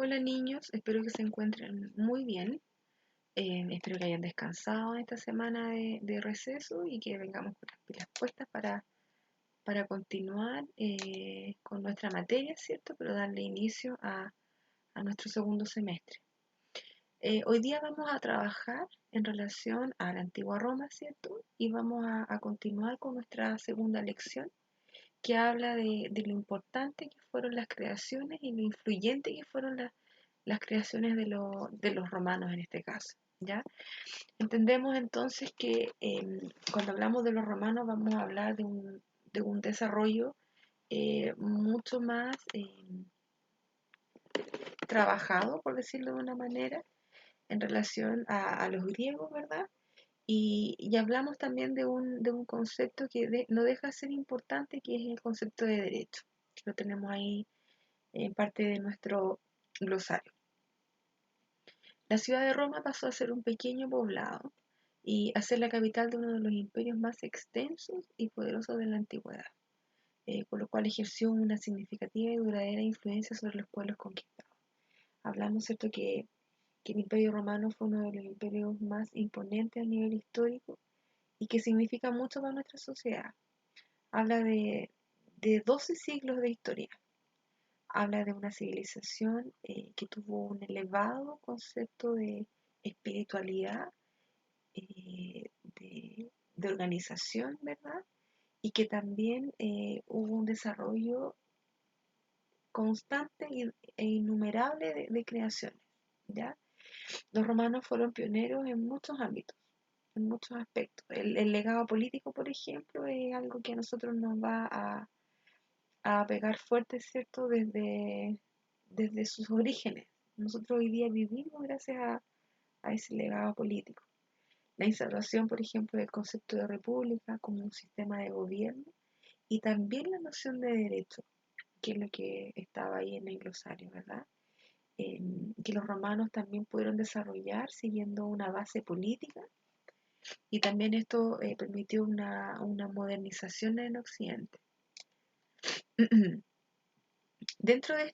Hola niños, espero que se encuentren muy bien. Espero que hayan descansado en esta semana de receso y que vengamos con las pilas puestas para continuar con nuestra materia, ¿cierto? Pero darle inicio a nuestro segundo semestre. Hoy día vamos a trabajar en relación a la antigua Roma, ¿cierto? Y vamos a continuar con nuestra segunda lección que habla de lo importante que fueron las creaciones y lo influyente que fueron las creaciones de los romanos en este caso, ¿ya? Entendemos entonces que cuando hablamos de los romanos vamos a hablar de un desarrollo mucho más trabajado, por decirlo de una manera, en relación a los griegos, ¿verdad? Y hablamos también de un concepto que no deja de ser importante, que es el concepto de derecho. Lo tenemos ahí en parte de nuestro glosario. La ciudad de Roma pasó a ser un pequeño poblado y a ser la capital de uno de los imperios más extensos y poderosos de la antigüedad, con lo cual ejerció una significativa y duradera influencia sobre los pueblos conquistados. Hablamos, ¿cierto?, que el Imperio Romano fue uno de los imperios más imponentes a nivel histórico y que significa mucho para nuestra sociedad. Habla de 12 siglos de historia. Habla de una civilización que tuvo un elevado concepto de espiritualidad, de organización, ¿verdad? Y que también hubo un desarrollo constante e innumerable de creaciones, ¿ya? Los romanos fueron pioneros en muchos ámbitos, en muchos aspectos. El legado político, por ejemplo, es algo que a nosotros nos va a pegar fuerte, ¿cierto? Desde sus orígenes. Nosotros hoy día vivimos gracias a ese legado político. La instalación, por ejemplo, del concepto de república como un sistema de gobierno y también la noción de derecho, que es lo que estaba ahí en el glosario, ¿verdad? Que los romanos también pudieron desarrollar siguiendo una base política y también esto permitió una modernización en Occidente. Dentro de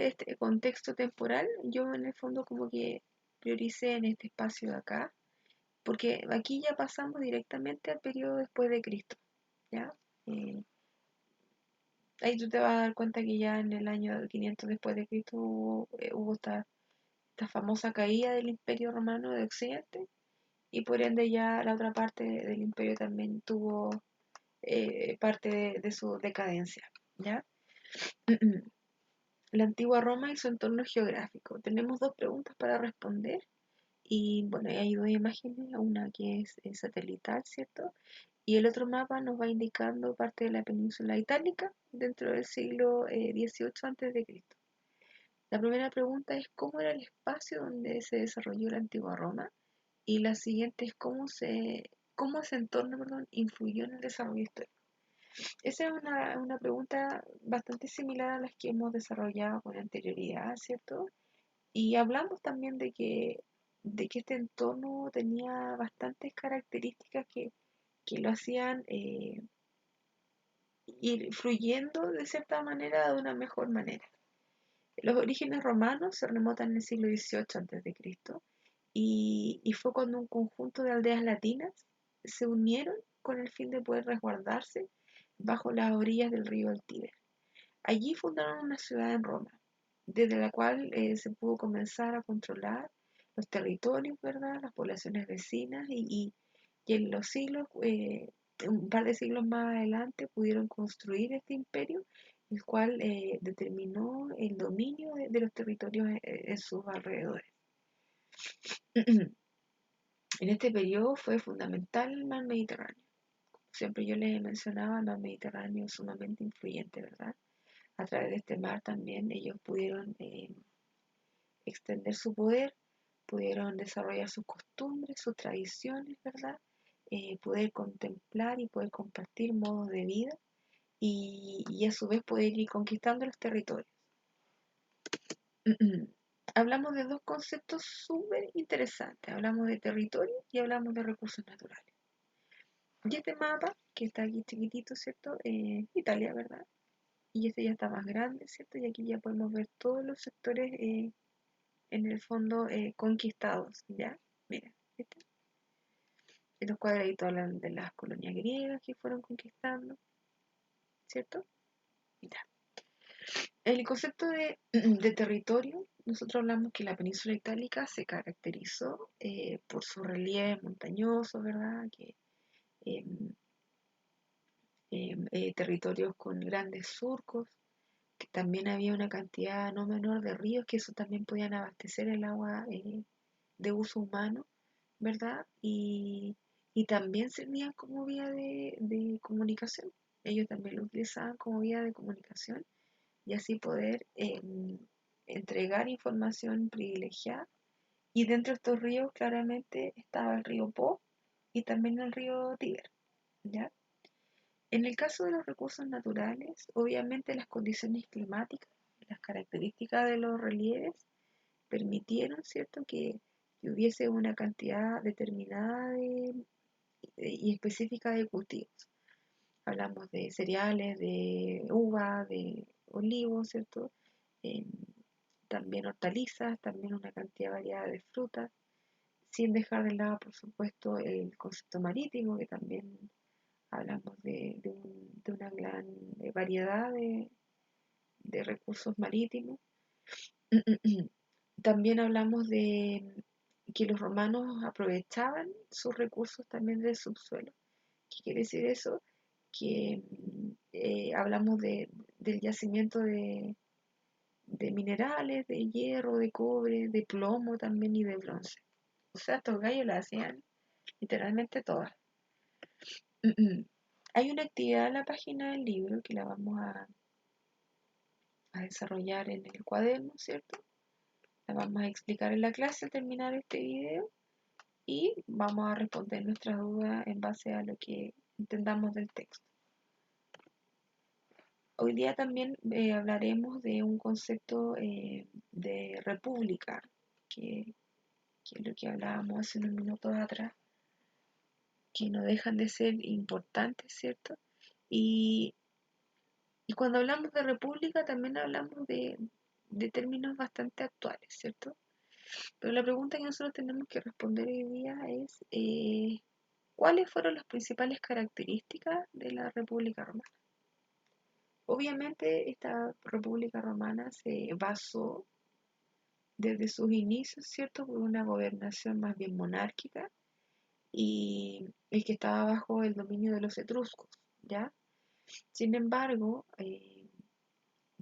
este contexto temporal, yo en el fondo como que prioricé en este espacio de acá, porque aquí ya pasamos directamente al periodo después de Cristo, ¿ya? Eh, Ahí tú te vas a dar cuenta que ya en el año 500 después de Cristo hubo esta famosa caída del Imperio Romano de Occidente y por ende ya la otra parte del imperio también tuvo parte de su decadencia, ¿ya? La antigua Roma y su entorno geográfico. Tenemos dos preguntas para responder y bueno, hay dos imágenes, una que es satelital, ¿cierto? Y el otro mapa nos va indicando parte de la península itálica dentro del siglo XVIII a.C. La primera pregunta es cómo era el espacio donde se desarrolló la antigua Roma y la siguiente es cómo ese entorno, perdón, influyó en el desarrollo histórico. Esa es una pregunta bastante similar a las que hemos desarrollado con anterioridad, ¿cierto? Y hablamos también de que este entorno tenía bastantes características que lo hacían ir fluyendo de cierta manera de una mejor manera. Los orígenes romanos se remontan en el siglo XVIII a.C. Y fue cuando un conjunto de aldeas latinas se unieron con el fin de poder resguardarse bajo las orillas del río el Tíber. Allí fundaron una ciudad en Roma, desde la cual se pudo comenzar a controlar los territorios, ¿verdad? Las poblaciones vecinas y en los siglos, un par de siglos más adelante, pudieron construir este imperio, el cual determinó el dominio de los territorios en sus alrededores. En este periodo fue fundamental el mar Mediterráneo. Siempre yo les mencionaba, el mar Mediterráneo es sumamente influyente, ¿verdad? A través de este mar también ellos pudieron extender su poder, pudieron desarrollar sus costumbres, sus tradiciones, ¿verdad? Poder contemplar y poder compartir modos de vida y a su vez poder ir conquistando los territorios. Hablamos de dos conceptos súper interesantes. Hablamos de territorio y hablamos de recursos naturales. Y este mapa, que está aquí chiquitito, ¿cierto? Italia, ¿verdad? Y este ya está más grande, ¿cierto? Y aquí ya podemos ver todos los sectores en el fondo conquistados, ¿ya? Mira, ¿viste? Estos cuadraditos hablan de las colonias griegas que fueron conquistando, ¿cierto? Ya. El concepto de territorio, nosotros hablamos que la península itálica se caracterizó por su relieve montañoso, ¿verdad? Que, em, territorios con grandes surcos, que también había una cantidad no menor de ríos que eso también podían abastecer el agua de uso humano, ¿verdad? Y también servían como vía de comunicación. Ellos también lo utilizaban como vía de comunicación y así poder entregar información privilegiada. Y dentro de estos ríos claramente estaba el río Po y también el río Tíber, ¿ya? En el caso de los recursos naturales, obviamente las condiciones climáticas, las características de los relieves permitieron, ¿cierto?, que hubiese una cantidad determinada y específica de cultivos. Hablamos de cereales, de uva, de olivos, ¿cierto? Em, También hortalizas, también una cantidad variada de frutas, sin dejar de lado, por supuesto, el concepto marítimo, que también hablamos de una gran variedad de recursos marítimos. También hablamos de que los romanos aprovechaban sus recursos también del subsuelo. ¿Qué quiere decir eso? Que hablamos del yacimiento de minerales, de hierro, de cobre, de plomo también y de bronce. O sea, estos gallos la hacían literalmente todas. Hay una actividad en la página del libro que la vamos a desarrollar en el cuaderno, ¿cierto? La vamos a explicar en la clase al terminar este video y vamos a responder nuestras dudas en base a lo que entendamos del texto. Hoy día también hablaremos de un concepto de república, que, que es lo que hablábamos hace unos minutos atrás, que no dejan de ser importantes, ¿cierto? Y, y cuando hablamos de república también hablamos de términos bastante actuales, ¿cierto? Pero la pregunta que nosotros tenemos que responder hoy día es, ¿cuáles fueron las principales características de la República Romana? Obviamente esta República Romana se basó desde sus inicios, ¿cierto?, por una gobernación más bien monárquica y el que estaba bajo el dominio de los etruscos, ¿ya? Sin embargo,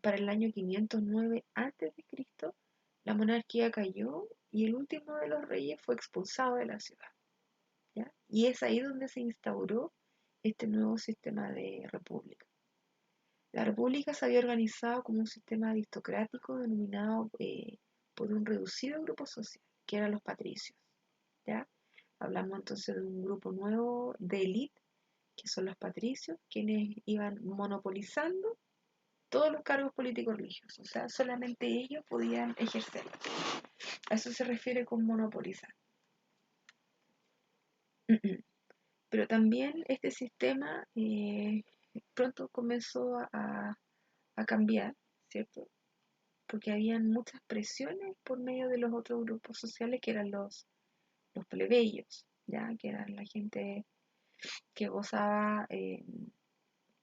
para el año 509 a.C., la monarquía cayó y el último de los reyes fue expulsado de la ciudad, ¿ya? Y es ahí donde se instauró este nuevo sistema de república. La república se había organizado como un sistema aristocrático denominado por un reducido grupo social, que eran los patricios, ¿ya? Hablamos entonces de un grupo nuevo de élite, que son los patricios, quienes iban monopolizando todos los cargos políticos religiosos, o sea, solamente ellos podían ejercerlos. A eso se refiere con monopolizar. Pero también este sistema pronto comenzó a cambiar, ¿cierto? Porque habían muchas presiones por medio de los otros grupos sociales que eran los plebeyos, ¿ya? Que eran la gente que gozaba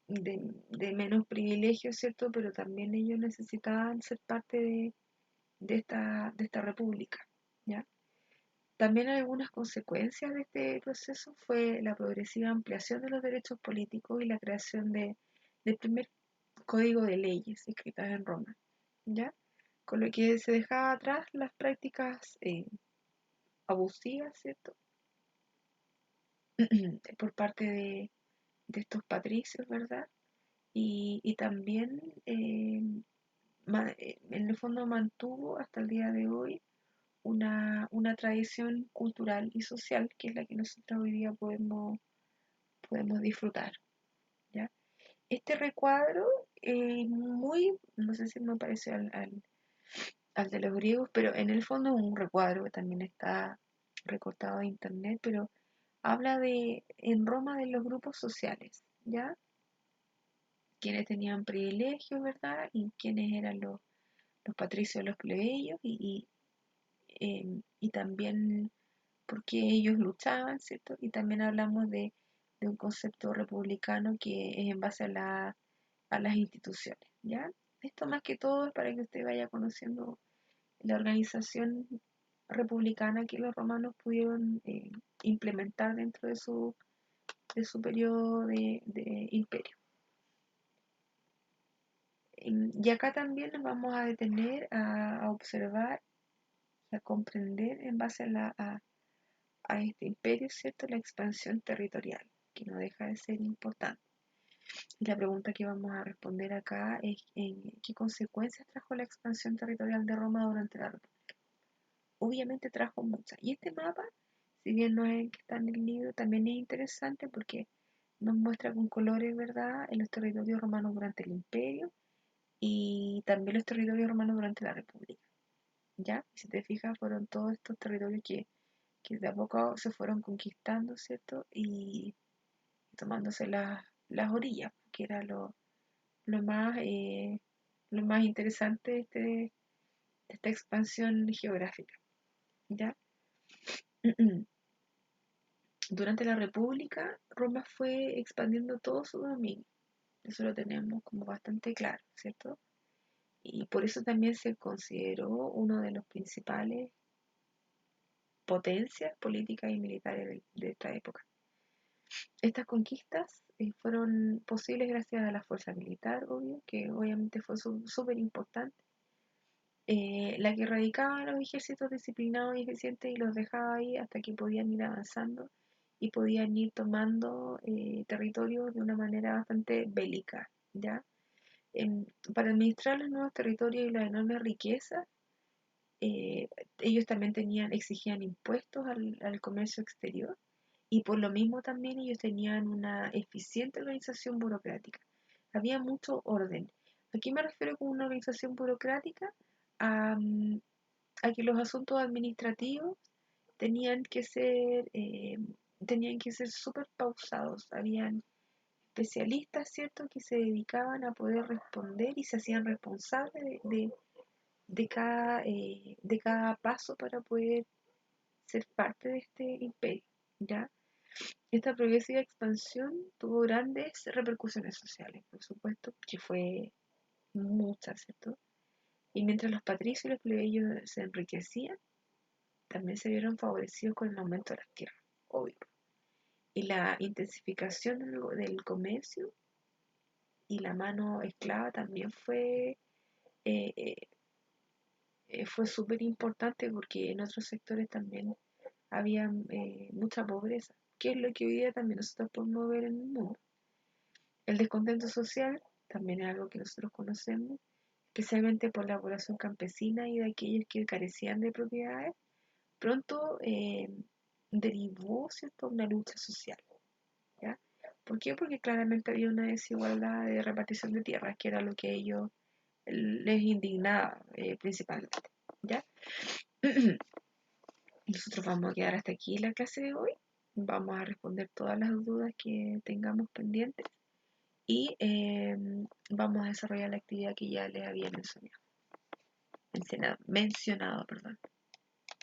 de menos privilegios, ¿cierto? Pero también ellos necesitaban ser parte de esta república, ¿ya? También algunas consecuencias de este proceso fue la progresiva ampliación de los derechos políticos y la creación del primer código de leyes escritas en Roma, ¿ya? Con lo que se dejaba atrás las prácticas abusivas, ¿cierto? Por parte de estos patricios, ¿verdad? Y también en el fondo mantuvo hasta el día de hoy una tradición cultural y social que es la que nosotros hoy día podemos disfrutar, ¿ya? Este recuadro muy, no sé si me parece al de los griegos, pero en el fondo es un recuadro que también está recortado de internet, pero habla en Roma de los grupos sociales, ¿ya? Quienes tenían privilegios, ¿verdad? Y quienes eran los patricios, los plebeyos, y también por qué ellos luchaban, ¿cierto? Y también hablamos de un concepto republicano que es en base a las instituciones, ¿ya? Esto más que todo es para que usted vaya conociendo la organización republicana que los romanos pudieron implementar dentro de su periodo de imperio. Y acá también nos vamos a detener a observar y a comprender en base a este imperio, ¿cierto? La expansión territorial, que no deja de ser importante. Y la pregunta que vamos a responder acá es ¿qué consecuencias trajo la expansión territorial de Roma durante la República? Obviamente trajo muchas. Y este mapa, si bien no es el que está en el libro, también es interesante porque nos muestra con colores, ¿verdad?, en los territorios romanos durante el imperio y también los territorios romanos durante la República. ¿Ya? Y si te fijas, fueron todos estos territorios que de a poco se fueron conquistando, ¿cierto? Y tomándose las orillas, que era lo más, eh, lo más interesante de esta expansión geográfica, ¿ya? Durante la República, Roma fue expandiendo todo su dominio. Eso lo tenemos como bastante claro, ¿cierto? Y por eso también se consideró uno de los principales potencias políticas y militares de esta época. Estas conquistas fueron posibles gracias a la fuerza militar, obvio, que obviamente fue súper importante, la que radicaba en los ejércitos disciplinados y eficientes y los dejaba ahí hasta que podían ir avanzando y podían ir tomando territorios de una manera bastante bélica, ¿ya? Para administrar los nuevos territorios y la enorme riqueza, eh, ellos también exigían impuestos al comercio exterior y por lo mismo también ellos tenían una eficiente organización burocrática. Había mucho orden. Aquí me refiero con una organización burocrática a, a que los asuntos administrativos tenían que ser tenían que ser súper pausados. Habían especialistas, ¿cierto?, que se dedicaban a poder responder y se hacían responsables de cada paso para poder ser parte de este imperio, ¿ya? Esta progresiva expansión tuvo grandes repercusiones sociales, por supuesto, que fue muchas, ¿cierto? Y mientras los patricios y los plebeyos se enriquecían, también se vieron favorecidos con el aumento de las tierras, obvio. Y la intensificación del comercio y la mano esclava también eh, eh, fue súper importante porque en otros sectores también había mucha pobreza, que es lo que hoy día también nosotros podemos ver en el mundo. El descontento social también es algo que nosotros conocemos, especialmente por la población campesina y de aquellos que carecían de propiedades. Pronto derivó, ¿cierto?, una lucha social, ¿ya? ¿Por qué? Porque claramente había una desigualdad de repartición de tierras, que era lo que a ellos les indignaba principalmente, ¿ya? Nosotros vamos a quedar hasta aquí la clase de hoy. Vamos a responder todas las dudas que tengamos pendientes y vamos a desarrollar la actividad que ya les había mencionado, perdón.